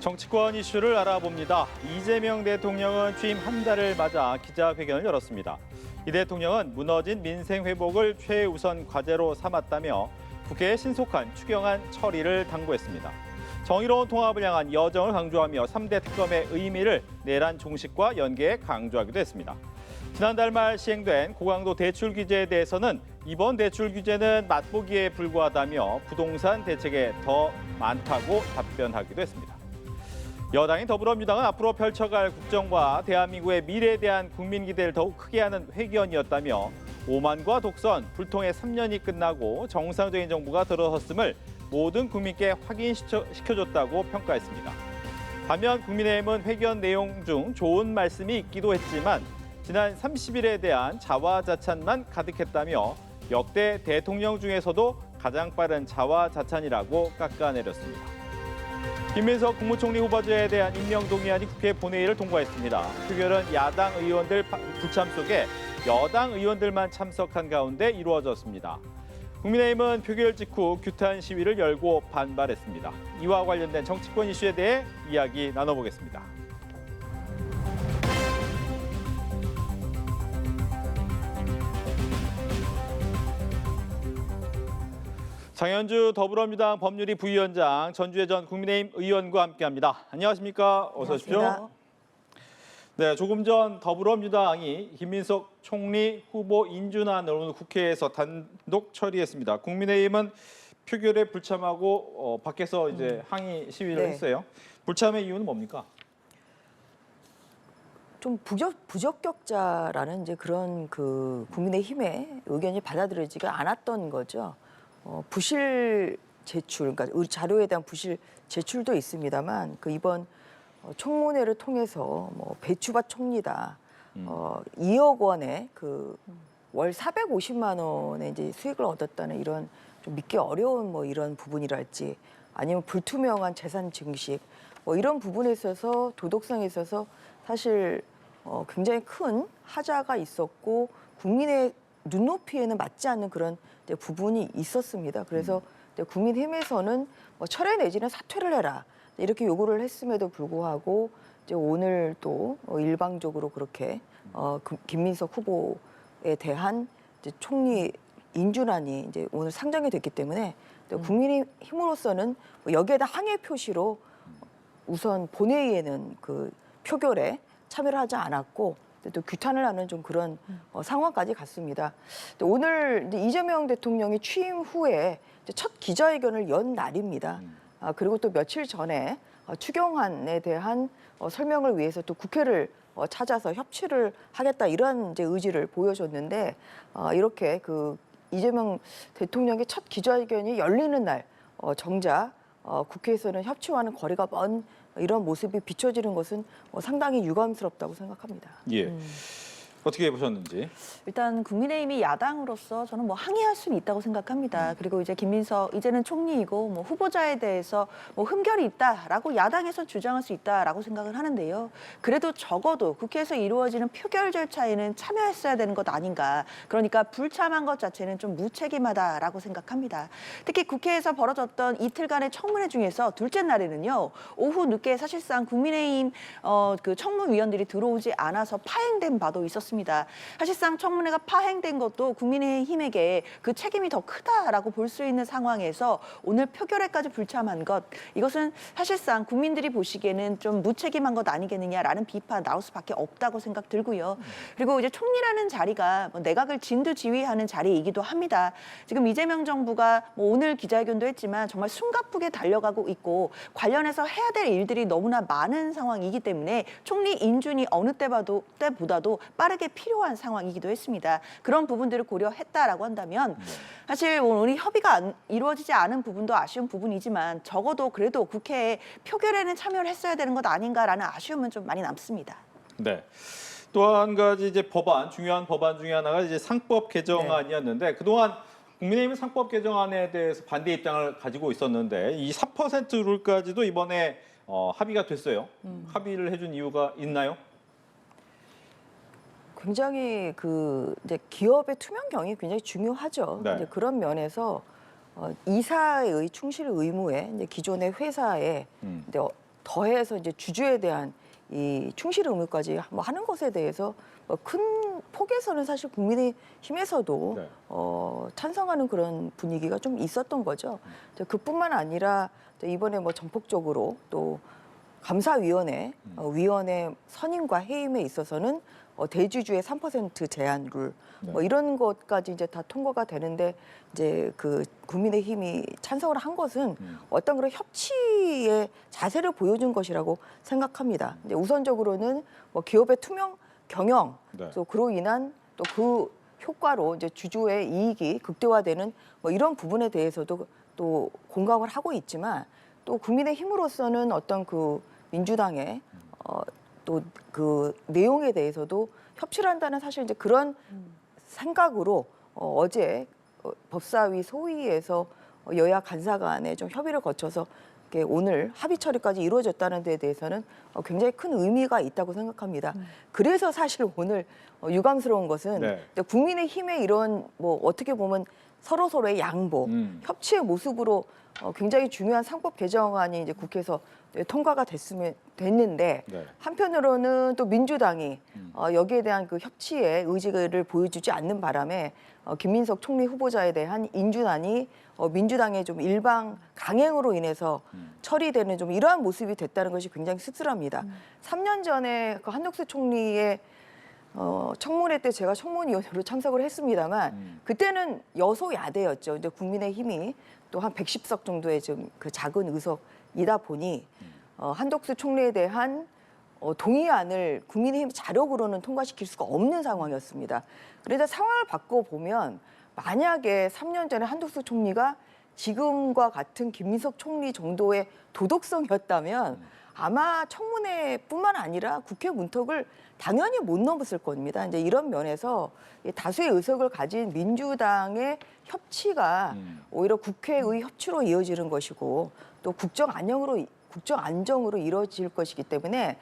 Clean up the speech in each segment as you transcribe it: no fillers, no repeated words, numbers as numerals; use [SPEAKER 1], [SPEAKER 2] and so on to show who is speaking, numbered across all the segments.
[SPEAKER 1] 정치권 이슈를 알아봅니다. 이재명 대통령은 취임 한 달을 맞아 기자회견을 열었습니다. 이 대통령은 무너진 민생 회복을 최우선 과제로 삼았다며 국회의 신속한 추경안 처리를 당부했습니다. 정의로운 통합을 향한 여정을 강조하며 3대 특검의 의미를 내란 종식과 연계해 강조하기도 했습니다. 지난달 말 시행된 고강도 대출 규제에 대해서는 이번 대출 규제는 맛보기에 불과하다며 부동산 대책에 더 많다고 답변하기도 했습니다. 여당인 더불어민주당은 앞으로 펼쳐갈 국정과 대한민국의 미래에 대한 국민 기대를 더욱 크게 하는 회견이었다며 오만과 독선, 불통의 3년이 끝나고 정상적인 정부가 들어섰음을 모든 국민께 확인시켜줬다고 평가했습니다. 반면 국민의힘은 회견 내용 중 좋은 말씀이 있기도 했지만 지난 30일에 대한 자화자찬만 가득했다며 역대 대통령 중에서도 가장 빠른 자화자찬이라고 깎아내렸습니다. 김민석 국무총리 후보자에 대한 임명 동의안이 국회 본회의를 통과했습니다. 표결은 야당 의원들 불참 속에 여당 의원들만 참석한 가운데 이루어졌습니다. 국민의힘은 표결 직후 규탄 시위를 열고 반발했습니다. 이와 관련된 정치권 이슈에 대해 이야기 나눠보겠습니다. 장현주 더불어민주당 법률위 부위원장, 전주혜 전 국민의힘 의원과 함께합니다. 안녕하십니까? 어서 오십시오. 네, 조금 전 더불어민주당이 김민석 총리 후보 인준안을 오늘 국회에서 단독 처리했습니다. 국민의힘은 표결에 불참하고 밖에서 이제 항의 시위를 했어요. 불참의 이유는 뭡니까?
[SPEAKER 2] 좀 부적격자라는 이제 그런 그 국민의힘의 의견이 받아들여지가 않았던 거죠. 부실 제출, 그러니까 자료에 대한 부실 제출도 있습니다만 그 이번 청문회를 통해서 뭐 배추밭 총리다, 2억 원의 그 월 450만 원의 이제 수익을 얻었다는 이런 좀 믿기 어려운 뭐 이런 부분이랄지 아니면 불투명한 재산 증식 뭐 이런 부분에 있어서 도덕성에 있어서 사실 굉장히 큰 하자가 있었고 국민의 눈높이에는 맞지 않는 그런 이제 부분이 있었습니다. 그래서 이제 국민의힘에서는 뭐 철회 내지는 사퇴를 해라 이렇게 요구를 했음에도 불구하고 이제 오늘 또 일방적으로 그렇게 김민석 후보에 대한 이제 총리 인준안이 이제 오늘 상정이 됐기 때문에 국민의힘으로서는 여기에다 항의 표시로 우선 본회의에는 그 표결에 참여를 하지 않았고 또 규탄을 하는 좀 그런 상황까지 갔습니다. 오늘 이제 이재명 대통령이 취임 후에 이제 첫 기자회견을 연 날입니다. 그리고 또 며칠 전에 추경안에 대한 설명을 위해서 또 국회를 찾아서 협치를 하겠다 이런 이제 의지를 보여줬는데 이렇게 그 이재명 대통령의 첫 기자회견이 열리는 날 정작 국회에서는 협치와는 거리가 먼 이런 모습이 비춰지는 것은 상당히 유감스럽다고 생각합니다.
[SPEAKER 1] 예. 어떻게 보셨는지?
[SPEAKER 3] 일단 국민의힘이 야당으로서 저는 뭐 항의할 수는 있다고 생각합니다. 그리고 이제 김민석 이제는 총리이고 뭐 후보자에 대해서 뭐 흠결이 있다라고 야당에서 주장할 수 있다라고 생각을 하는데요. 그래도 적어도 국회에서 이루어지는 표결 절차에는 참여했어야 되는 것 아닌가. 그러니까 불참한 것 자체는 좀 무책임하다라고 생각합니다. 특히 국회에서 벌어졌던 이틀간의 청문회 중에서 둘째 날에는요. 오후 늦게 사실상 국민의힘 그 청문위원들이 들어오지 않아서 파행된 바도 있었습니다. 사실상 청문회가 파행된 것도 국민의힘에게 그 책임이 더 크다라고 볼 수 있는 상황에서 오늘 표결에까지 불참한 것, 이것은 사실상 국민들이 보시기에는 좀 무책임한 것 아니겠느냐라는 비판 나올 수밖에 없다고 생각 들고요. 그리고 이제 총리라는 자리가 뭐 내각을 진두지휘하는 자리이기도 합니다. 지금 이재명 정부가 뭐 오늘 기자회견도 했지만 정말 숨가쁘게 달려가고 있고 관련해서 해야 될 일들이 너무나 많은 상황이기 때문에 총리 인준이 어느 때보다도 빠르게 필요한 상황이기도 했습니다. 그런 부분들을 고려했다라고 한다면 사실 오늘 협의가 이루어지지 않은 부분도 아쉬운 부분이지만 적어도 그래도 국회에 표결에는 참여를 했어야 되는 것 아닌가라는 아쉬움은 좀 많이 남습니다.
[SPEAKER 1] 네. 또 한 가지 이제 중요한 법안 중에 하나가 이제 상법 개정안이었는데 그동안 국민의힘은 상법 개정안에 대해서 반대 입장을 가지고 있었는데 이 4% 룰까지도 이번에 합의가 됐어요. 합의를 해준 이유가 있나요?
[SPEAKER 2] 굉장히 그 이제 기업의 투명경이 굉장히 중요하죠.
[SPEAKER 1] 네.
[SPEAKER 2] 이제 그런 면에서 이사의 충실 의무에 이제 기존의 회사에 이제 더해서 이제 주주에 대한 이 충실 의무까지 뭐 하는 것에 대해서 큰 폭에서는 사실 국민의힘에서도
[SPEAKER 1] 네.
[SPEAKER 2] 찬성하는 그런 분위기가 좀 있었던 거죠. 그뿐만 아니라 이번에 뭐 전폭적으로 또 감사위원회 위원회 선임과 해임에 있어서는 대주주의 3% 제한룰 뭐 이런 것까지 이제 다 통과가 되는데 이제 그 국민의힘이 찬성을 한 것은 어떤 그런 협치의 자세를 보여준 것이라고 생각합니다. 이제 우선적으로는 뭐 기업의 투명 경영
[SPEAKER 1] 네.
[SPEAKER 2] 또 그로 인한 또 그 효과로 이제 주주의 이익이 극대화되는 뭐 이런 부분에 대해서도 또 공감을 하고 있지만 또 국민의힘으로서는 어떤 그 민주당의 또 그 내용에 대해서도 협치를 한다는 사실 이제 그런 생각으로 어제 법사위 소위에서 여야 간사 간에 좀 협의를 거쳐서 이렇게 오늘 합의 처리까지 이루어졌다는 데에 대해서는 굉장히 큰 의미가 있다고 생각합니다. 그래서 사실 오늘 유감스러운 것은
[SPEAKER 1] 네.
[SPEAKER 2] 국민의힘의 이런 뭐 어떻게 보면 서로서로의 양보, 협치의 모습으로 굉장히 중요한 상법 개정안이 이제 국회에서 통과가 됐는데
[SPEAKER 1] 네.
[SPEAKER 2] 한편으로는 또 민주당이 여기에 대한 그 협치의 의지를 보여주지 않는 바람에 김민석 총리 후보자에 대한 인준안이 민주당의 좀 일방 강행으로 인해서 처리되는 좀 이러한 모습이 됐다는 것이 굉장히 씁쓸합니다. 3년 전에 그 한덕수 총리의 청문회 때 제가 청문위원으로 참석을 했습니다만 그때는 여소야대였죠. 이제 국민의힘이 또 한 110석 정도의 좀 그 작은 의석이다 보니 한덕수 총리에 대한 동의안을 국민의힘 자력으로는 통과시킬 수가 없는 상황이었습니다. 그런데 상황을 바꿔보면 만약에 3년 전에 한덕수 총리가 지금과 같은 김민석 총리 정도의 도덕성이었다면 아마 청문회뿐만 아니라 국회 문턱을 당연히 못 넘었을 겁니다. 이제 이런 면에서 다수의 의석을 가진 민주당의 협치가 오히려 국회의 협치로 이어지는 것이고 또 국정 안정으로 이루어질 것이기 때문에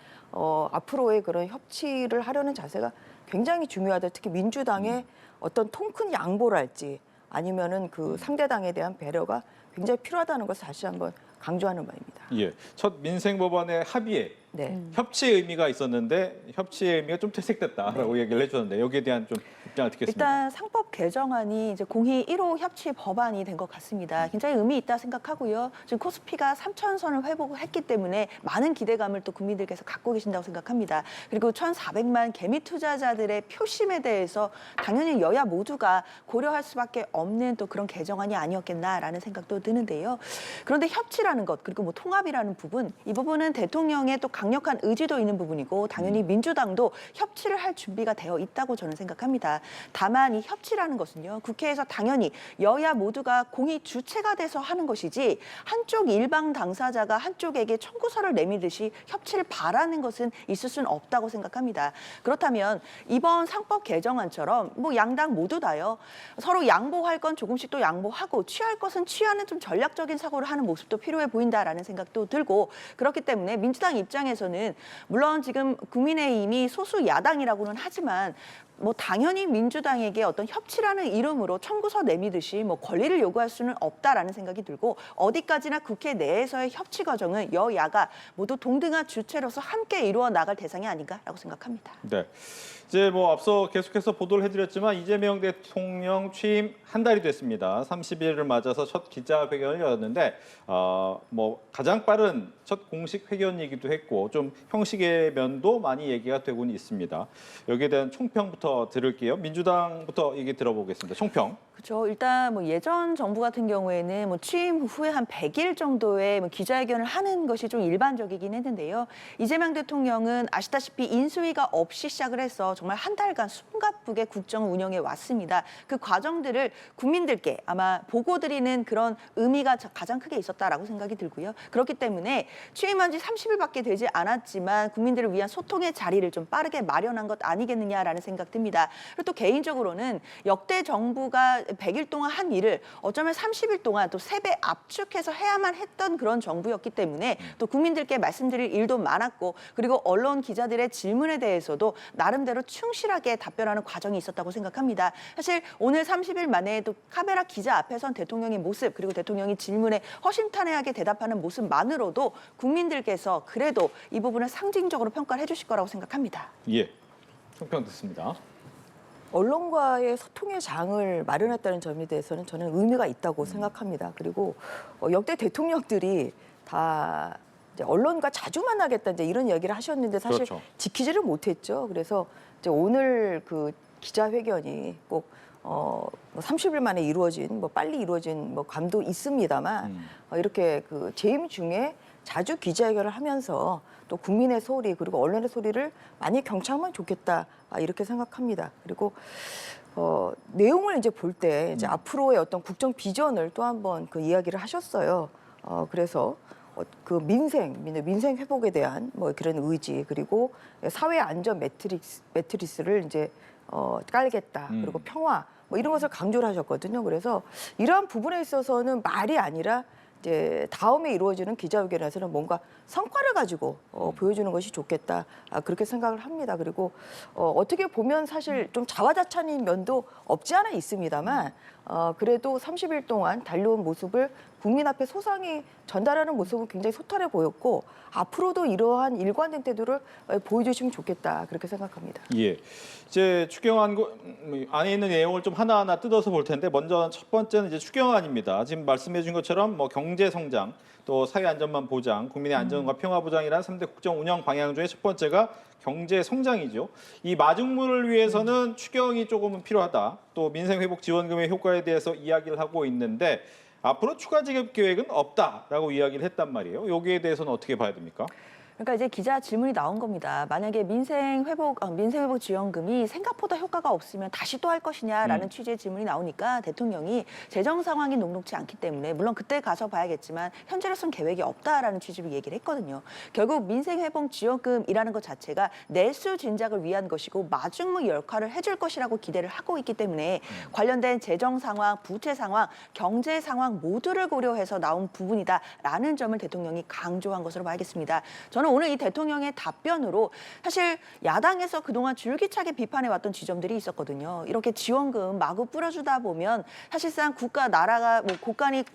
[SPEAKER 2] 앞으로의 그런 협치를 하려는 자세가 굉장히 중요하다. 특히 민주당의 어떤 통큰 양보랄지 아니면은 그 상대당에 대한 배려가 굉장히 필요하다는 것을 다시 한번 강조하는 바입니다.
[SPEAKER 1] 예, 첫 민생 법안의 합의에
[SPEAKER 2] 네.
[SPEAKER 1] 협치의 의미가 있었는데 협치의 의미가 좀 퇴색됐다라고 얘기를 해주셨는데 여기에 대한 좀 입장을 듣겠습니다.
[SPEAKER 3] 일단 상법 개정안이 이제 공히 1호 협치 법안이 된 것 같습니다. 굉장히 의미 있다 생각하고요. 지금 코스피가 3,000선을 회복했기 때문에 많은 기대감을 또 국민들께서 갖고 계신다고 생각합니다. 그리고 1,400만 개미 투자자들의 표심에 대해서 당연히 여야 모두가 고려할 수밖에 없는 또 그런 개정안이 아니었겠나라는 생각도 드는데요. 그런데 협치라는 것 그리고 뭐 통합이라는 부분 이 부분은 대통령의 또 강력한 의지도 있는 부분이고 당연히 민주당도 협치를 할 준비가 되어 있다고 저는 생각합니다. 다만 이 협치라는 것은요. 국회에서 당연히 여야 모두가 공히 주체가 돼서 하는 것이지 한쪽 일방 당사자가 한쪽에게 청구서를 내밀듯이 협치를 바라는 것은 있을 수는 없다고 생각합니다. 그렇다면 이번 상법 개정안처럼 뭐 양당 모두 다요. 서로 양보할 건 조금씩 또 양보하고 취할 것은 취하는 좀 전략적인 사고를 하는 모습도 필요해 보인다라는 생각도 들고 그렇기 때문에 민주당 입장에서는 물론 지금 국민의힘이 소수 야당이라고는 하지만 뭐 당연히 민주당에게 어떤 협치라는 이름으로 청구서 내미듯이 뭐 권리를 요구할 수는 없다라는 생각이 들고 어디까지나 국회 내에서의 협치 과정은 여야가 모두 동등한 주체로서 함께 이루어 나갈 대상이 아닌가라고 생각합니다.
[SPEAKER 1] 네. 이제 뭐 앞서 계속해서 보도를 해드렸지만 이재명 대통령 취임 한 달이 됐습니다. 30일을 맞아서 첫 기자회견을 열었는데 뭐 가장 빠른 첫 공식 회견이기도 했고 좀 형식의 면도 많이 얘기가 되고는 있습니다. 여기에 대한 총평부터 들을게요. 민주당부터 얘기 들어보겠습니다. 총평.
[SPEAKER 3] 그렇죠. 일단 뭐 예전 정부 같은 경우에는 뭐 취임 후에 한 100일 정도의 뭐 기자회견을 하는 것이 좀 일반적이긴 했는데요. 이재명 대통령은 아시다시피 인수위가 없이 시작을 해서 정말 한 달간 숨가쁘게 국정을 운영해 왔습니다. 그 과정들을 국민들께 아마 보고 드리는 그런 의미가 가장 크게 있었다라고 생각이 들고요. 그렇기 때문에 취임한 지 30일밖에 되지 않았지만 국민들을 위한 소통의 자리를 좀 빠르게 마련한 것 아니겠느냐라는 생각도 생각이 듭니다. 그리고 또 개인적으로는 역대 정부가 100일 동안 한 일을 어쩌면 30일 동안 또 3배 압축해서 해야만 했던 그런 정부였기 때문에 또 국민들께 말씀드릴 일도 많았고 그리고 언론 기자들의 질문에 대해서도 나름대로 충실하게 답변하는 과정이 있었다고 생각합니다. 사실 오늘 30일 만에 또 카메라 기자 앞에선 대통령의 모습 그리고 대통령이 질문에 허심탄회하게 대답하는 모습만으로도 국민들께서 그래도 이 부분을 상징적으로 평가를 해주실 거라고 생각합니다.
[SPEAKER 1] 예, 총평 듣습니다.
[SPEAKER 2] 언론과의 소통의 장을 마련했다는 점에 대해서는 저는 의미가 있다고 생각합니다. 그리고 역대 대통령들이 다 이제 언론과 자주 만나겠다 이제 이런 얘기를 하셨는데 사실
[SPEAKER 1] 그렇죠.
[SPEAKER 2] 지키지를 못했죠. 그래서 이제 오늘 그 기자회견이 꼭 30일 만에 이루어진 빨리 이루어진 감도 있습니다만 이렇게 그 재임 중에 자주 기자회견을 하면서 또 국민의 소리 그리고 언론의 소리를 많이 경청하면 좋겠다 이렇게 생각합니다. 그리고 내용을 이제 볼 때 이제 앞으로의 어떤 국정 비전을 또 한번 그 이야기를 하셨어요. 그래서 그 민생 회복에 대한 그런 의지 그리고 사회 안전 매트리스를 이제 깔겠다. 그리고 평화 이런 것을 강조를 하셨거든요. 그래서 이러한 부분에 있어서는 말이 아니라 이제 다음에 이루어지는 기자회견에서는 뭔가 성과를 가지고 보여주는 것이 좋겠다 그렇게 생각을 합니다. 그리고 어떻게 보면 사실 좀 자화자찬인 면도 없지 않아 있습니다만 그래도 30일 동안 달려온 모습을 국민 앞에 소상히 전달하는 모습은 굉장히 소탈해 보였고 앞으로도 이러한 일관된 태도를 보여주시면 좋겠다 그렇게 생각합니다.
[SPEAKER 1] 예, 이제 추경안 안에 있는 내용을 좀 하나하나 뜯어서 볼 텐데 먼저 첫 번째는 이제 추경안입니다. 지금 말씀해준 것처럼 경제 성장, 또 사회 안전망 보장, 국민의 안전과 평화 보장이라는 3대 국정 운영 방향 중에 첫 번째가 경제 성장이죠. 이 마중물을 위해서는 추경이 조금은 필요하다. 또 민생 회복 지원금의 효과에 대해서 이야기를 하고 있는데 앞으로 추가 지급 계획은 없다라고 이야기를 했단 말이에요. 여기에 대해서는 어떻게 봐야 됩니까?
[SPEAKER 3] 그러니까 이제 기자 질문이 나온 겁니다. 만약에 민생 회복 지원금이 생각보다 효과가 없으면 다시 또 할 것이냐라는 취지의 질문이 나오니까 대통령이 재정 상황이 녹록치 않기 때문에 물론 그때 가서 봐야겠지만 현재로서는 계획이 없다라는 취지로 얘기를 했거든요. 결국 민생 회복 지원금이라는 것 자체가 내수 진작을 위한 것이고 마중물 역할을 해줄 것이라고 기대를 하고 있기 때문에 관련된 재정 상황, 부채 상황, 경제 상황 모두를 고려해서 나온 부분이다라는 점을 대통령이 강조한 것으로 봐야겠습니다. 저는 오늘 이 대통령의 답변으로 사실 야당에서 그동안 줄기차게 비판해왔던 지점들이 있었거든요. 이렇게 지원금 마구 뿌려주다 보면 사실상 나라가 곳간이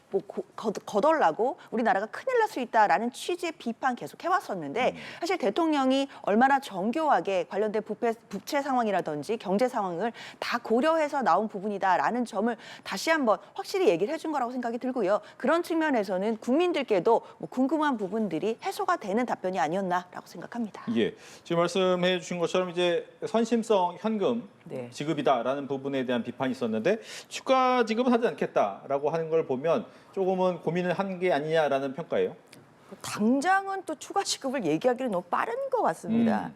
[SPEAKER 3] 거덜나고 우리나라가 큰일 날 수 있다라는 취지의 비판 계속 해왔었는데 사실 대통령이 얼마나 정교하게 관련된 부채 상황이라든지 경제 상황을 다 고려해서 나온 부분이다라는 점을 다시 한번 확실히 얘기를 해준 거라고 생각이 들고요. 그런 측면에서는 국민들께도 궁금한 부분들이 해소가 되는 답변이 아니었나라고 생각합니다.
[SPEAKER 1] 예, 지금 말씀해 주신 것처럼 이제 선심성 현금
[SPEAKER 2] 네.
[SPEAKER 1] 지급이다라는 부분에 대한 비판이 있었는데 추가 지급은 하지 않겠다라고 하는 걸 보면 조금은 고민을 한 게 아니냐라는 평가예요.
[SPEAKER 2] 당장은 또 추가 지급을 얘기하기는 너무 빠른 것 같습니다.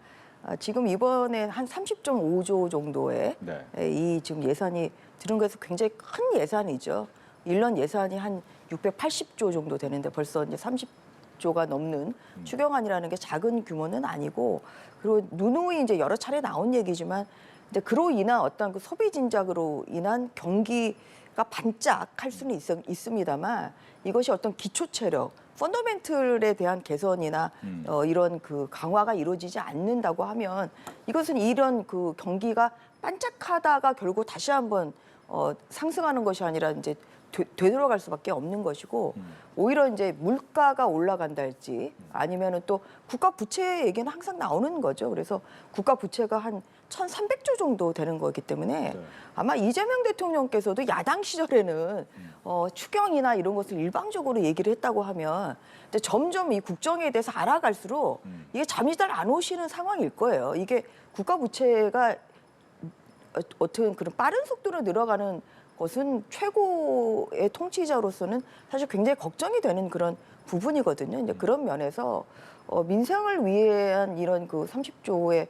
[SPEAKER 2] 지금 이번에 한 30.5조 정도의
[SPEAKER 1] 네.
[SPEAKER 2] 이 지금 예산이 들은 것에서 굉장히 큰 예산이죠. 1년 예산이 한 680조 정도 되는데 벌써 이제 30조가 넘는 추경안이라는 게 작은 규모는 아니고 그리고 누누이 이제 여러 차례 나온 얘기지만 이제 그로 인한 어떤 그 소비 진작으로 인한 경기가 반짝할 수는 있습니다만 이것이 어떤 기초 체력, 펀더멘틀에 대한 개선이나 이런 그 강화가 이루어지지 않는다고 하면 이것은 이런 그 경기가 반짝하다가 결국 다시 한번 상승하는 것이 아니라 이제 되돌아갈 수밖에 없는 것이고 오히려 이제 물가가 올라간다 할지 아니면은 또 국가 부채 얘기는 항상 나오는 거죠. 그래서 국가 부채가 한 1,300조 정도 되는 거기 때문에 아마 이재명 대통령께서도 야당 시절에는 추경이나 이런 것을 일방적으로 얘기를 했다고 하면 이제 점점 이 국정에 대해서 알아갈수록 이게 잠이 잘 안 오시는 상황일 거예요. 이게 국가 부채가 어떤 그런 빠른 속도로 늘어가는 것은 최고의 통치자로서는 사실 굉장히 걱정이 되는 그런 부분이거든요. 이제 그런 면에서 민생을 위한 이런 그 30조의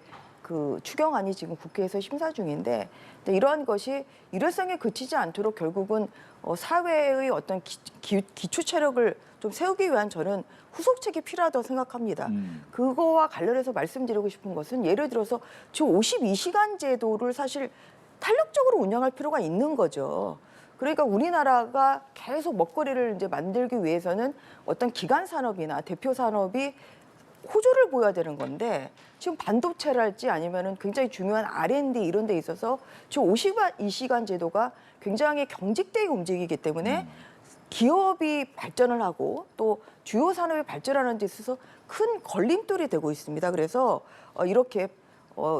[SPEAKER 2] 그 추경안이 지금 국회에서 심사 중인데 이러한 것이 일회성에 그치지 않도록 결국은 사회의 어떤 기초 체력을 좀 세우기 위한 저는 후속책이 필요하다고 생각합니다. 그거와 관련해서 말씀드리고 싶은 것은 예를 들어서 지금 52시간 제도를 사실 탄력적으로 운영할 필요가 있는 거죠. 그러니까 우리나라가 계속 먹거리를 이제 만들기 위해서는 어떤 기간 산업이나 대표 산업이 호조를 보여야 되는 건데 지금 반도체랄지 아니면은 굉장히 중요한 R&D 이런 데 있어서 지금 52시간 제도가 굉장히 경직되게 움직이기 때문에 기업이 발전을 하고 또 주요 산업이 발전하는 데 있어서 큰 걸림돌이 되고 있습니다. 그래서 이렇게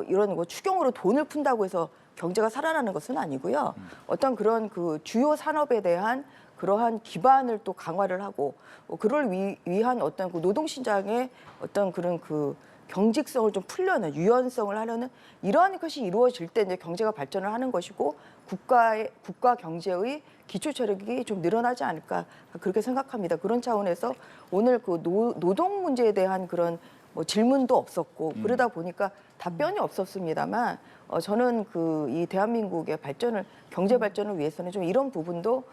[SPEAKER 2] 이런 거 추경으로 돈을 푼다고 해서 경제가 살아나는 것은 아니고요. 어떤 그런 그 주요 산업에 대한 그러한 기반을 또 강화를 하고 그를 위한 어떤 그 노동시장의 어떤 그런 그 경직성을 좀 풀려는 유연성을 하려는 이러한 것이 이루어질 때 이제 경제가 발전을 하는 것이고 국가 경제의 기초 체력이 좀 늘어나지 않을까 그렇게 생각합니다. 그런 차원에서 오늘 그 노동 문제에 대한 그런 뭐 질문도 없었고 그러다 보니까 답변이 없었습니다만 저는 그 이 대한민국의 발전을 경제 발전을 위해서는 좀 이런 부분도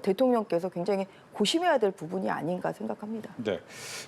[SPEAKER 2] 대통령께서 굉장히 고심해야 될 부분이 아닌가 생각합니다.
[SPEAKER 1] 네.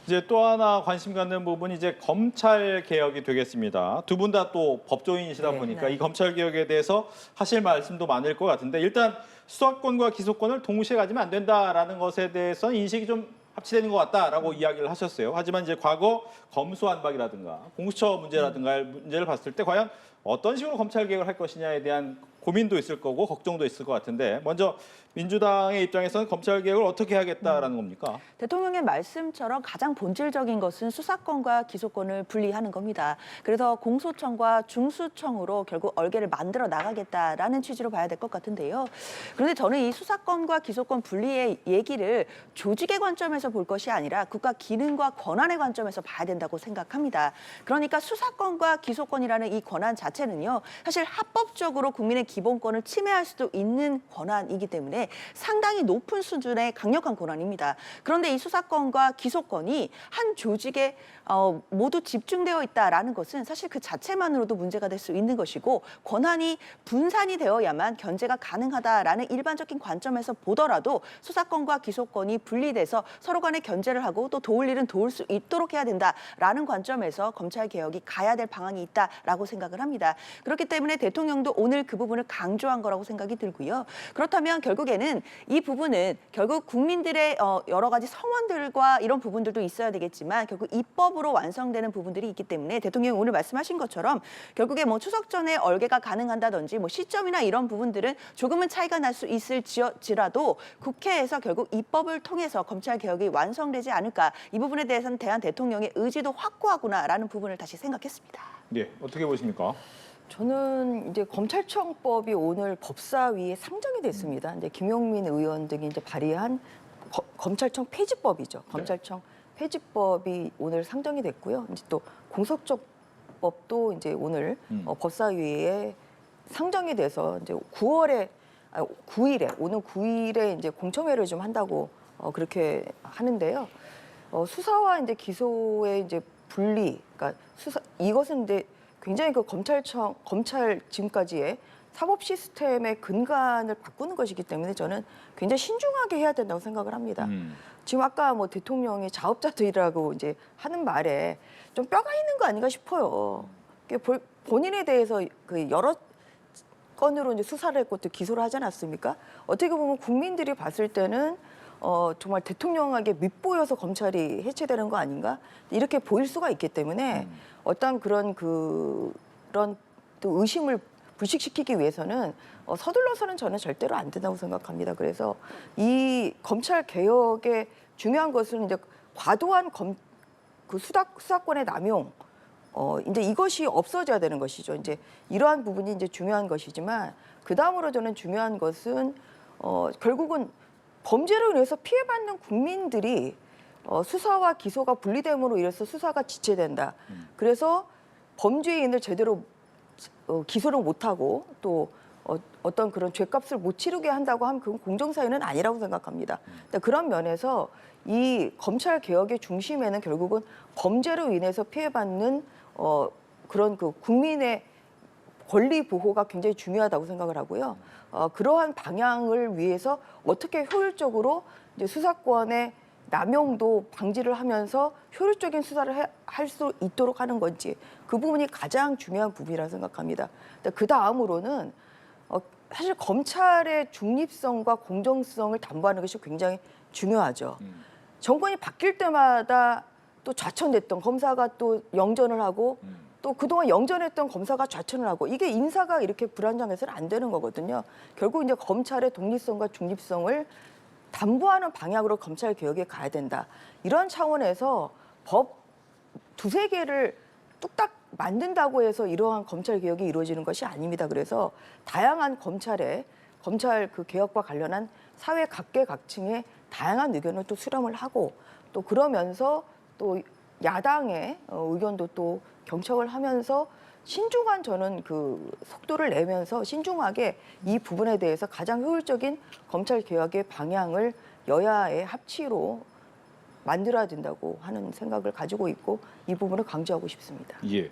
[SPEAKER 1] 이제 또 하나 관심 갖는 부분이 이제 검찰 개혁이 되겠습니다. 두 분 다 또 법조인이시다
[SPEAKER 2] 네,
[SPEAKER 1] 보니까
[SPEAKER 2] 네.
[SPEAKER 1] 이 검찰 개혁에 대해서 하실 말씀도 많을 것 같은데 일단 수사권과 기소권을 동시에 가지면 안 된다라는 것에 대해서는 인식이 좀 합치되는 것 같다라고 이야기를 하셨어요. 하지만 이제 과거 검수완박이라든가 공수처 문제라든가 문제를 봤을 때 과연 어떤 식으로 검찰 개혁을 할 것이냐에 대한 고민도 있을 거고 걱정도 있을 것 같은데 먼저 민주당의 입장에서는 검찰 개혁을 어떻게 하겠다라는 겁니까?
[SPEAKER 3] 대통령의 말씀처럼 가장 본질적인 것은 수사권과 기소권을 분리하는 겁니다. 그래서 공소청과 중수청으로 결국 얼개를 만들어 나가겠다라는 취지로 봐야 될 것 같은데요. 그런데 저는 이 수사권과 기소권 분리의 얘기를 조직의 관점에서 볼 것이 아니라 국가 기능과 권한의 관점에서 봐야 된다고 생각합니다. 그러니까 수사권과 기소권이라는 이 권한 자체는요. 사실 합법적으로 국민의 기본권을 침해할 수도 있는 권한이기 때문에 상당히 높은 수준의 강력한 권한입니다. 그런데 이 수사권과 기소권이 한 조직에 모두 집중되어 있다라는 것은 사실 그 자체만으로도 문제가 될 수 있는 것이고 권한이 분산이 되어야만 견제가 가능하다라는 일반적인 관점에서 보더라도 수사권과 기소권이 분리돼서 서로 간에 견제를 하고 또 도울 일은 도울 수 있도록 해야 된다라는 관점에서 검찰 개혁이 가야 될 방향이 있다라고 생각을 합니다. 그렇기 때문에 대통령도 오늘 그 부분을 강조한 거라고 생각이 들고요. 그렇다면 결국에는 이 부분은 결국 국민들의 여러 가지 성원들과 이런 부분들도 있어야 되겠지만 결국 입법으로 완성되는 부분들이 있기 때문에 대통령이 오늘 말씀하신 것처럼 결국에 뭐 추석 전에 얼개가 가능한다든지 뭐 시점이나 이런 부분들은 조금은 차이가 날 수 있을지라도 국회에서 결국 입법을 통해서 검찰 개혁이 완성되지 않을까 이 부분에 대해서는 대한 대통령의 의지도 확고하구나라는 부분을 다시 생각했습니다.
[SPEAKER 1] 네, 어떻게 보십니까?
[SPEAKER 2] 저는 이제 검찰청법이 오늘 법사위에 상정이 됐습니다. 이제 김용민 의원 등이 이제 발의한 검찰청 폐지법이죠. 검찰청 폐지법이 오늘 상정이 됐고요. 이제 또 공소청법도 이제 오늘 법사위에 상정이 돼서 이제 9일에 오늘 9일에 이제 공청회를 좀 한다고 그렇게 하는데요. 수사와 이제 기소의 이제 분리, 그러니까 이것은 이제 굉장히 그 검찰 지금까지의 사법 시스템의 근간을 바꾸는 것이기 때문에 저는 굉장히 신중하게 해야 된다고 생각을 합니다. 지금 아까 뭐 대통령이 자업자득이라고 이제 하는 말에 좀 뼈가 있는 거 아닌가 싶어요. 본인에 대해서 그 여러 건으로 이제 수사를 했고 또 기소를 하지 않았습니까? 어떻게 보면 국민들이 봤을 때는 정말 대통령에게 밉보여서 검찰이 해체되는 거 아닌가 이렇게 보일 수가 있기 때문에 어떤 그런 또 의심을 불식시키기 위해서는 서둘러서는 저는 절대로 안 된다고 생각합니다. 그래서 이 검찰 개혁의 중요한 것은 이제 과도한 수사권의 남용 이제 이것이 없어져야 되는 것이죠. 이제 이러한 부분이 이제 중요한 것이지만 그 다음으로 저는 중요한 것은 결국은 범죄로 인해서 피해받는 국민들이 수사와 기소가 분리됨으로 인해서 수사가 지체된다. 그래서 범죄인을 제대로 기소를 못하고 또 어떤 그런 죄값을 못 치르게 한다고 하면 그건 공정사회는 아니라고 생각합니다. 그런 면에서 이 검찰 개혁의 중심에는 결국은 범죄로 인해서 피해받는 그런 그 국민의 권리 보호가 굉장히 중요하다고 생각을 하고요. 그러한 방향을 위해서 어떻게 효율적으로 이제 수사권의 남용도 방지를 하면서 효율적인 수사를 할 수 있도록 하는 건지 그 부분이 가장 중요한 부분이라고 생각합니다. 그 다음으로는 사실 검찰의 중립성과 공정성을 담보하는 것이 굉장히 중요하죠. 정권이 바뀔 때마다 또 좌천됐던 검사가 또 영전을 하고 또 그동안 영전했던 검사가 좌천을 하고 이게 인사가 이렇게 불안정해서는 안 되는 거거든요. 결국 이제 검찰의 독립성과 중립성을 담보하는 방향으로 검찰 개혁에 가야 된다. 이런 차원에서 법 두세 개를 뚝딱 만든다고 해서 이러한 검찰 개혁이 이루어지는 것이 아닙니다. 그래서 다양한 검찰 그 개혁과 관련한 사회 각계각층의 다양한 의견을 또 수렴을 하고 또 그러면서 또 야당의 의견도 또 경청을 하면서 신중한 저는 그 속도를 내면서 신중하게 이 부분에 대해서 가장 효율적인 검찰 개혁의 방향을 여야의 합치로 만들어야 된다고 하는 생각을 가지고 있고 이 부분을 강조하고 싶습니다.
[SPEAKER 1] 예.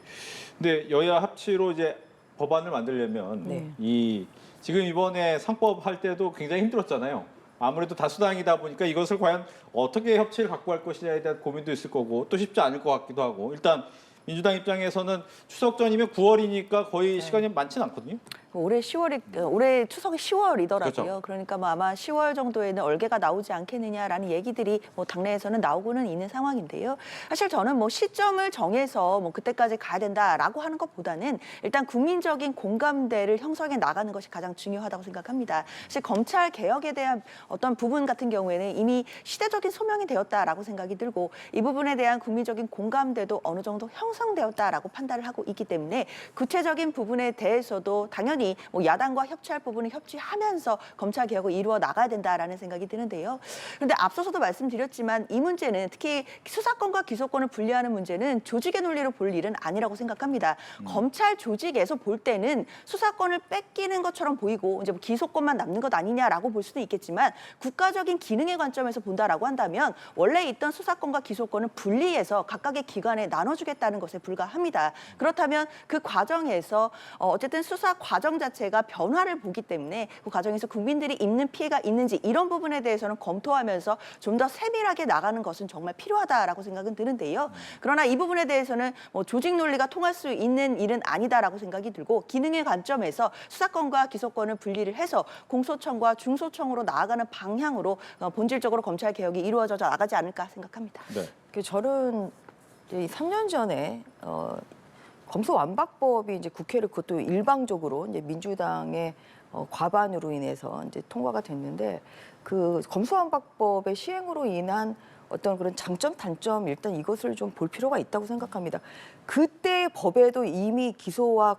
[SPEAKER 1] 근데 여야 합치로 이제 법안을 만들려면
[SPEAKER 2] 네.
[SPEAKER 1] 지금 이번에 상법 할 때도 굉장히 힘들었잖아요. 아무래도 다수당이다 보니까 이것을 과연 어떻게 협치를 갖고 갈 것이냐에 대한 고민도 있을 거고 또 쉽지 않을 것 같기도 하고 일단 민주당 입장에서는 추석 전이면 9월이니까 거의 시간이 많지는 않거든요.
[SPEAKER 3] 올해 추석이 10월이더라고요.
[SPEAKER 1] 그렇죠.
[SPEAKER 3] 그러니까 뭐 아마 10월 정도에는 얼개가 나오지 않겠느냐라는 얘기들이 뭐 당내에서는 나오고는 있는 상황인데요. 사실 저는 뭐 시점을 정해서 뭐 그때까지 가야 된다라고 하는 것보다는 일단 국민적인 공감대를 형성해 나가는 것이 가장 중요하다고 생각합니다. 사실 검찰 개혁에 대한 어떤 부분 같은 경우에는 이미 시대적인 소명이 되었다라고 생각이 들고 이 부분에 대한 국민적인 공감대도 어느 정도 형성되었다라고 판단을 하고 있기 때문에 구체적인 부분에 대해서도 당연히 뭐 야당과 협치할 부분을 협치하면서 검찰 개혁을 이루어 나가야 된다라는 생각이 드는데요. 그런데 앞서서도 말씀드렸지만 이 문제는 특히 수사권과 기소권을 분리하는 문제는 조직의 논리로 볼 일은 아니라고 생각합니다. 검찰 조직에서 볼 때는 수사권을 뺏기는 것처럼 보이고 이제 뭐 기소권만 남는 것 아니냐라고 볼 수도 있겠지만 국가적인 기능의 관점에서 본다라고 한다면 원래 있던 수사권과 기소권을 분리해서 각각의 기관에 나눠주겠다는 것에 불과합니다. 그렇다면 그 과정에서 어쨌든 수사 과정 자체가 변화를 보기 때문에 그 과정에서 국민들이 입는 피해가 있는지 이런 부분에 대해서는 검토하면서 좀 더 세밀하게 나가는 것은 정말 필요하다라고 생각은 드는데요. 그러나 이 부분에 대해서는 뭐 조직 논리가 통할 수 있는 일은 아니다라고 생각이 들고 기능의 관점에서 수사권과 기소권을 분리를 해서 공소청과 중소청으로 나아가는 방향으로 본질적으로 검찰 개혁이 이루어져 나가지 않을까 생각합니다.
[SPEAKER 1] 네.
[SPEAKER 2] 저는 이제 3년 전에 검소완박법이 이제 국회를 그것도 일방적으로 이제 민주당의 과반으로 인해서 이제 통과가 됐는데 그 검소완박법의 시행으로 인한 어떤 그런 장점 단점 일단 이것을 좀 볼 필요가 있다고 생각합니다. 그때 법에도 이미 기소와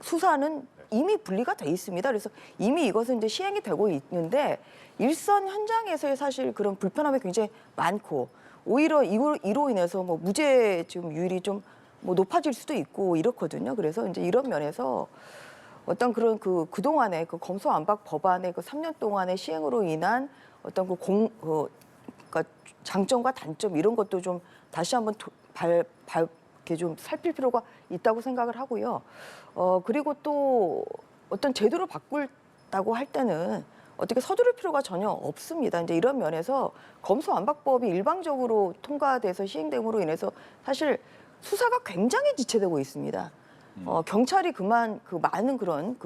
[SPEAKER 2] 수사는 이미 분리가 돼 있습니다. 그래서 이미 이것은 이제 시행이 되고 있는데 일선 현장에서의 사실 그런 불편함이 굉장히 많고 오히려 이로 인해서 뭐 무죄 지금 율이 좀 뭐 높아질 수도 있고 이렇거든요. 그래서 이제 이런 면에서 어떤 그런 그동안의 그 검소완박 법안의 그 3년 동안의 시행으로 인한 어떤 그러니까 장점과 단점 이런 것도 좀 다시 한번 이렇게 좀 살필 필요가 있다고 생각을 하고요. 그리고 또 어떤 제도를 바꿀다고 할 때는 어떻게 서두를 필요가 전혀 없습니다. 이제 이런 면에서 검소완박법이 일방적으로 통과돼서 시행됨으로 인해서 사실 수사가 굉장히 지체되고 있습니다. 경찰이 많은 그런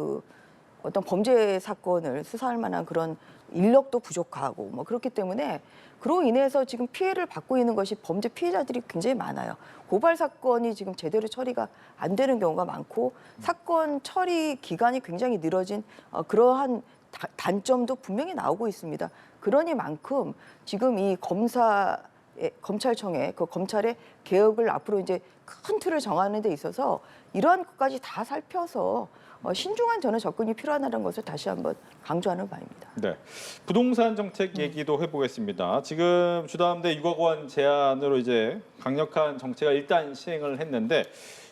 [SPEAKER 2] 어떤 범죄 사건을 수사할 만한 그런 인력도 부족하고 뭐 그렇기 때문에 그로 인해서 지금 피해를 받고 있는 것이 범죄 피해자들이 굉장히 많아요. 고발 사건이 지금 제대로 처리가 안 되는 경우가 많고 사건 처리 기간이 굉장히 늘어진 그러한 단점도 분명히 나오고 있습니다. 그러니만큼 지금 이 검찰청의 그 검찰의 개혁을 앞으로 이제 큰 틀을 정하는 데 있어서 이러한 것까지 다 살펴서 신중한 저는 접근이 필요하다는 것을 다시 한번 강조하는 바입니다.
[SPEAKER 1] 네, 부동산 정책 얘기도 해보겠습니다. 지금 주담대 6억 원 제한으로 이제 강력한 정책을 일단 시행을 했는데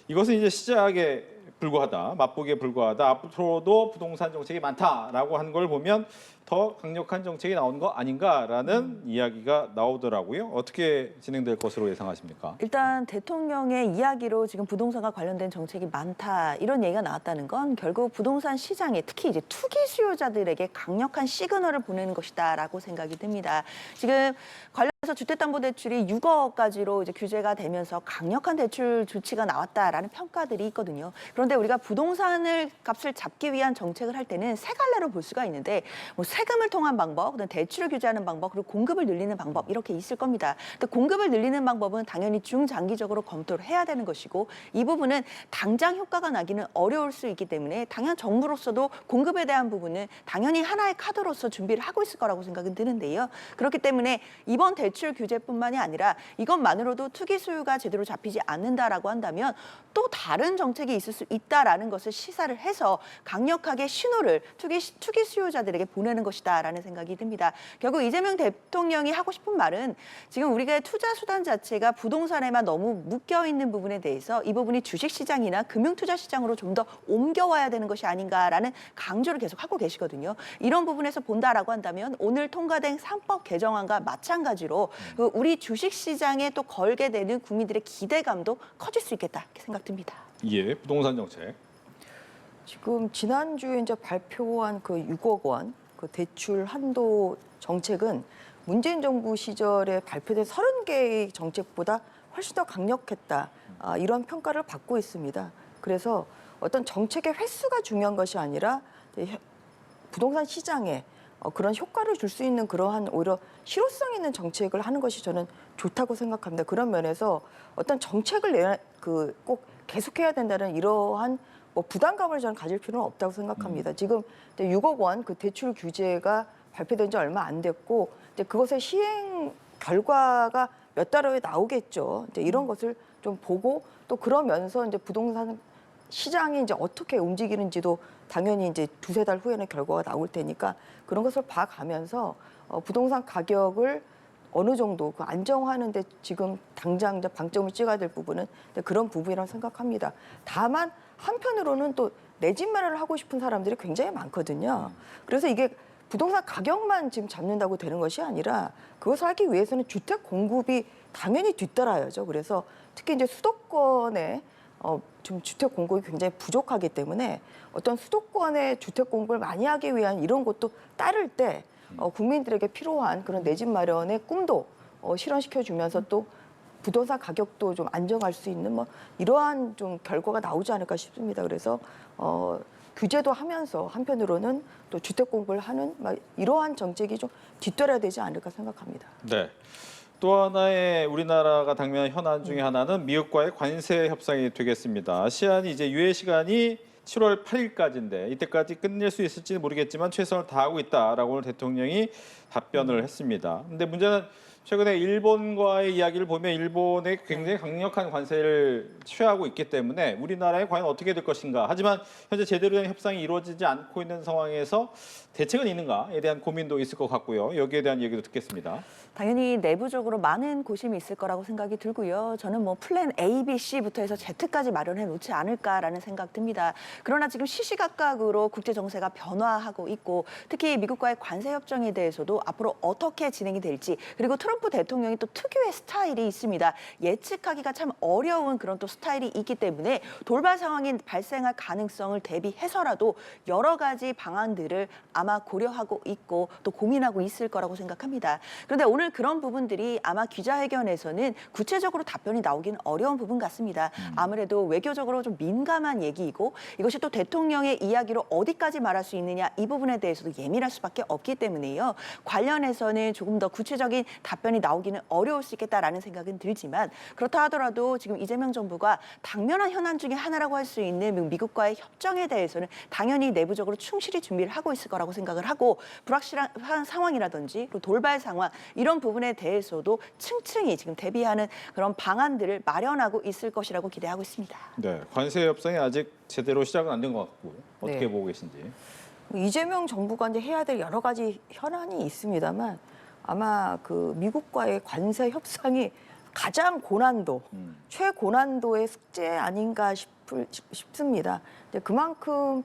[SPEAKER 1] 이것은 이제 시작에 불과하다, 맛보기에 불과하다. 앞으로도 부동산 정책이 많다라고 하는 걸 보면 더 강력한 정책이 나오는 거 아닌가라는 이야기가 나오더라고요. 어떻게 진행될 것으로 예상하십니까?
[SPEAKER 3] 일단 대통령의 이야기로 지금 부동산과 관련된 정책이 많다 이런 얘기가 나왔다는 건 결국 부동산 시장에 특히 이제 투기 수요자들에게 강력한 시그널을 보내는 것이다라고 생각이 듭니다. 지금 관련해서 주택담보대출이 6억까지로 이제 규제가 되면서 강력한 대출 조치가 나왔다라는 평가들이 있거든요. 그런데 우리가 부동산을 값을 잡기 위한 정책을 할 때는 세 갈래로 볼 수가 있는데 뭐 세금을 통한 방법, 그다음 대출을 규제하는 방법, 그리고 공급을 늘리는 방법 이렇게 있을 겁니다. 근데 공급을 늘리는 방법은 당연히 중장기적으로 검토를 해야 되는 것이고 이 부분은 당장 효과가 나기는 어려울 수 있기 때문에 당연 정부로서도 공급에 대한 부분은 당연히 하나의 카드로서 준비를 하고 있을 거라고 생각은 드는데요. 그렇기 때문에 이번 대출 규제뿐만이 아니라 이것만으로도 투기 수요가 제대로 잡히지 않는다라고 한다면 또 다른 정책이 있을 수 있다라는 것을 시사를 해서 강력하게 신호를 투기 수요자들에게 보내는 것이다라는 생각이 듭니다. 결국 이재명 대통령이 하고 싶은 말은 지금 우리가 투자 수단 자체가 부동산에만 너무 묶여 있는 부분에 대해서 이 부분이 주식시장이나 금융투자시장으로 좀 더 옮겨와야 되는 것이 아닌가라는 강조를 계속 하고 계시거든요. 이런 부분에서 본다라고 한다면 오늘 통과된 3법 개정안과 마찬가지로 우리 주식시장에 또 걸게 되는 국민들의 기대감도 커질 수 있겠다 이렇게 생각됩니다.
[SPEAKER 1] 예, 부동산 정책.
[SPEAKER 2] 지금 지난주에 이제 발표한 그 6억 원 그 대출 한도 정책은 문재인 정부 시절에 발표된 30개의 정책보다 훨씬 더 강력했다. 이런 평가를 받고 있습니다. 그래서 어떤 정책의 횟수가 중요한 것이 아니라 부동산 시장에 그런 효과를 줄 수 있는 그러한 오히려 실효성 있는 정책을 하는 것이 저는 좋다고 생각합니다. 그런 면에서 어떤 정책을 꼭 계속해야 된다는 이러한 뭐 부담감을 저는 가질 필요는 없다고 생각합니다. 지금 6억 원 그 대출 규제가 발표된 지 얼마 안 됐고 이제 그것의 시행 결과가 몇 달 후에 나오겠죠. 이제 이런 것을 좀 보고 또 그러면서 이제 부동산 시장이 이제 어떻게 움직이는지도 당연히 이제 두세 달 후에는 결과가 나올 테니까 그런 것을 봐가면서 부동산 가격을 어느 정도 그 안정화하는데 지금 당장 이제 방점을 찍어야 될 부분은 그런 부분이라고 생각합니다. 다만 한편으로는 또 내 집 마련을 하고 싶은 사람들이 굉장히 많거든요. 그래서 이게 부동산 가격만 지금 잡는다고 되는 것이 아니라 그것을 하기 위해서는 주택 공급이 당연히 뒤따라야죠. 그래서 특히 이제 수도권에 지금 주택 공급이 굉장히 부족하기 때문에 어떤 수도권의 주택 공급을 많이 하기 위한 이런 것도 따를 때 국민들에게 필요한 그런 내 집 마련의 꿈도 실현시켜주면서 또 부동산 가격도 좀 안정할 수 있는 뭐 이러한 좀 결과가 나오지 않을까 싶습니다. 그래서 규제도 하면서 한편으로는 또 주택 공급을 하는 이러한 정책이 좀 뒤따라야 되지 않을까 생각합니다.
[SPEAKER 1] 네. 또 하나의 우리나라가 당면한 현안 중에 하나는 미국과의 관세 협상이 되겠습니다. 시한이 이제 유예 시간이 7월 8일까지인데 이때까지 끝낼 수 있을지는 모르겠지만 최선을 다하고 있다라고 오늘 대통령이 답변을 했습니다. 근데 문제는 최근에 일본과의 이야기를 보면 일본에 굉장히 강력한 관세를 취하고 있기 때문에 우리나라에 과연 어떻게 될 것인가. 하지만 현재 제대로 된 협상이 이루어지지 않고 있는 상황에서 대책은 있는가에 대한 고민도 있을 것 같고요. 여기에 대한 얘기도 듣겠습니다.
[SPEAKER 3] 당연히 내부적으로 많은 고심이 있을 거라고 생각이 들고요. 저는 뭐 플랜 A, B, C부터 해서 Z까지 마련해 놓지 않을까라는 생각 듭니다. 그러나 지금 시시각각으로 국제 정세가 변화하고 있고 특히 미국과의 관세 협정에 대해서도 앞으로 어떻게 진행이 될지 그리고 트럼프 대통령이 또 특유의 스타일이 있습니다. 예측하기가 참 어려운 그런 또 스타일이 있기 때문에 돌발 상황이 발생할 가능성을 대비해서라도 여러 가지 방안들을 아마 고려하고 있고 또 고민하고 있을 거라고 생각합니다. 그런데 오늘 그런 부분들이 아마 기자회견에서는 구체적으로 답변이 나오기는 어려운 부분 같습니다. 아무래도 외교적으로 좀 민감한 얘기이고 이것이 또 대통령의 이야기로 어디까지 말할 수 있느냐 이 부분에 대해서도 예민할 수밖에 없기 때문에요. 관련해서는 조금 더 구체적인 답변이 나오기는 어려울 수 있겠다라는 생각은 들지만 그렇다 하더라도 지금 이재명 정부가 당면한 현안 중에 하나라고 할 수 있는 미국과의 협정에 대해서는 당연히 내부적으로 충실히 준비를 하고 있을 거라고 생각을 하고 불확실한 상황이라든지 그리고 돌발 상황 이런 부분에 대해서도 층층이 지금 대비하는 그런 방안들을 마련하고 있을 것이라고 기대하고 있습니다.
[SPEAKER 1] 네, 관세 협상이 아직 제대로 시작은 안 된 것 같고 어떻게
[SPEAKER 2] 네.
[SPEAKER 1] 보고 계신지.
[SPEAKER 2] 이재명 정부가 이제 해야 될 여러 가지 현안이 있습니다만 아마 그 미국과의 관세 협상이 가장 고난도, 최고난도의 숙제 아닌가 싶습니다. 근데 그만큼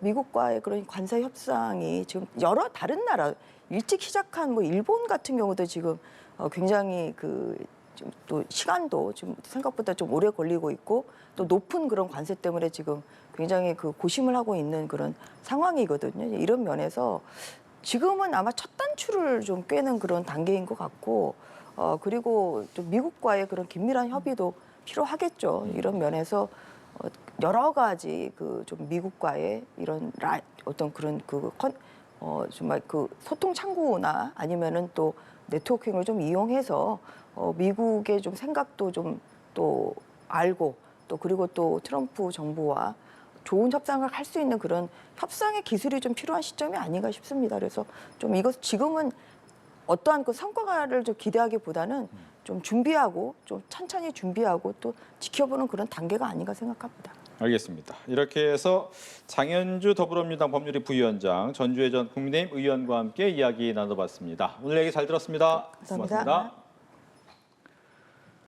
[SPEAKER 2] 미국과의 그런 관세 협상이 지금 여러 다른 나라 일찍 시작한 뭐 일본 같은 경우도 지금 굉장히 또 시간도 지금 생각보다 좀 오래 걸리고 있고 또 높은 그런 관세 때문에 지금 굉장히 고심을 하고 있는 그런 상황이거든요. 이런 면에서 지금은 아마 첫 단추를 좀 꿰는 그런 단계인 것 같고 그리고 또 미국과의 그런 긴밀한 협의도 필요하겠죠. 이런 면에서 여러 가지 좀 미국과의 이런 어떤 그런 정말 소통 창구나 아니면은 또 네트워킹을 좀 이용해서 미국의 좀 생각도 좀 또 알고 또 그리고 또 트럼프 정부와 좋은 협상을 할 수 있는 그런 협상의 기술이 좀 필요한 시점이 아닌가 싶습니다. 그래서 좀 이것 지금은 어떠한 성과를 좀 기대하기보다는 좀 준비하고 좀 천천히 준비하고 또 지켜보는 그런 단계가 아닌가 생각합니다.
[SPEAKER 1] 알겠습니다. 이렇게 해서 장현주 더불어민주당 법률위 부위원장, 전주혜 전 국민의힘 의원과 함께 이야기 나눠봤습니다. 오늘 얘기 잘 들었습니다.
[SPEAKER 2] 감사합니다.
[SPEAKER 1] 고맙습니다.